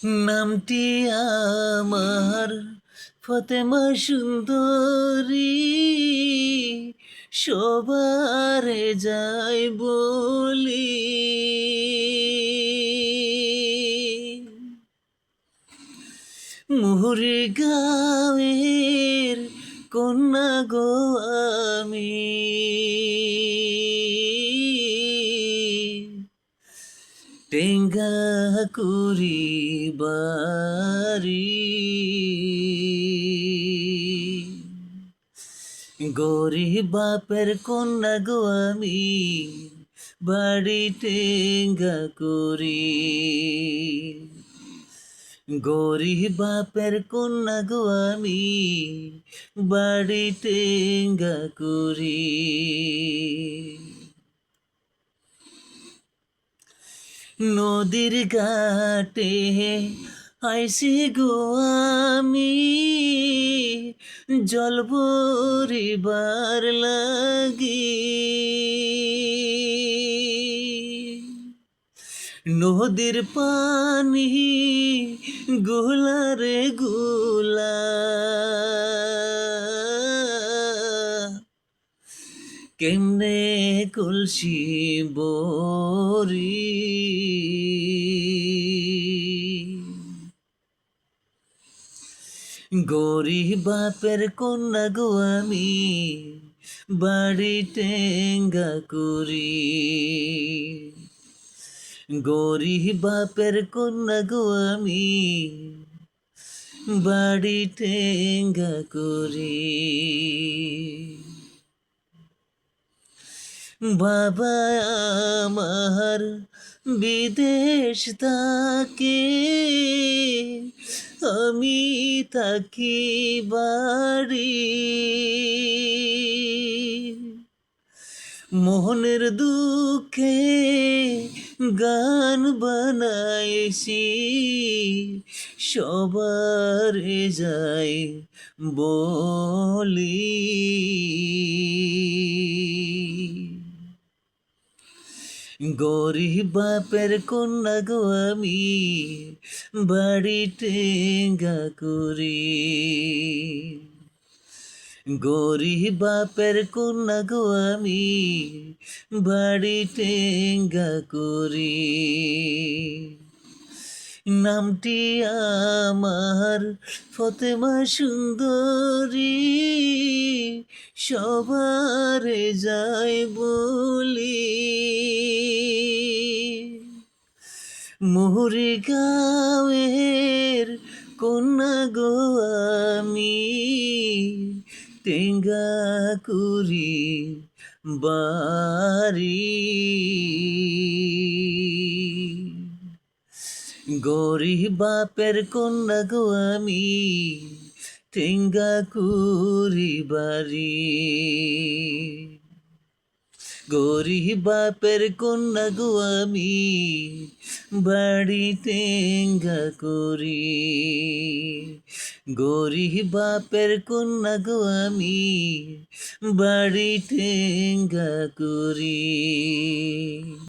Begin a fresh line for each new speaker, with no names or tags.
নামটি আমার ফতেমা সুন্দরী, সবারে যাই বলি। মুহুরী গাঁয়ের কন্যা গো আমি, টেঙ্গাকুড়ি বাড়ি। গরিব বাপের কন্যা গো আমি, বাড়ি টেঙ্গাকুড়ি। গরিব বাপের কন্যা গো আমি, বাড়ি টেঙ্গাকুড়ি। নদীর ঘাটে আইসি গো আমি, জল ভরিবার লাগি। নদীর পানি গোলারে গোলা, কেমনে কলসি বরি। গরিব বাপের কন্যা গো আমি, বাড়ি টেঙ্গাকুড়ি। গরিব বাপের কন্যা গো আমি, বাড়ি টেঙ্গাকুড়ি। বাবা আমার বিদেশ থাকে, আমি থাকি বাড়ি। মোহনের দুঃখে গান বানাইছি, সবার যাই বলি। গরিব বাপের কন্যা গো আমি, বাড়ি টেঙ্গাকুড়ি। গরিব বাপের কন্যা গো আমি, বাড়ি টেঙ্গাকুড়ি। নামটি আমার ফতেমা সুন্দরী, সবারে যাই বলি। মুহুরী গাঁয়ের কন্যা গো আমি, টেঙ্গাকুড়ি বাড়ি। গরিব বাপের কন্যা গো আমি, টেঙ্গাকুড়ি বাড়ি। গরিব বাপের কন্যা গো আমি, বাড়ি টেঙ্গাকুড়ি। গরিব বাপের কন্যা গো আমি, বাড়ি টেঙ্গাকুড়ি।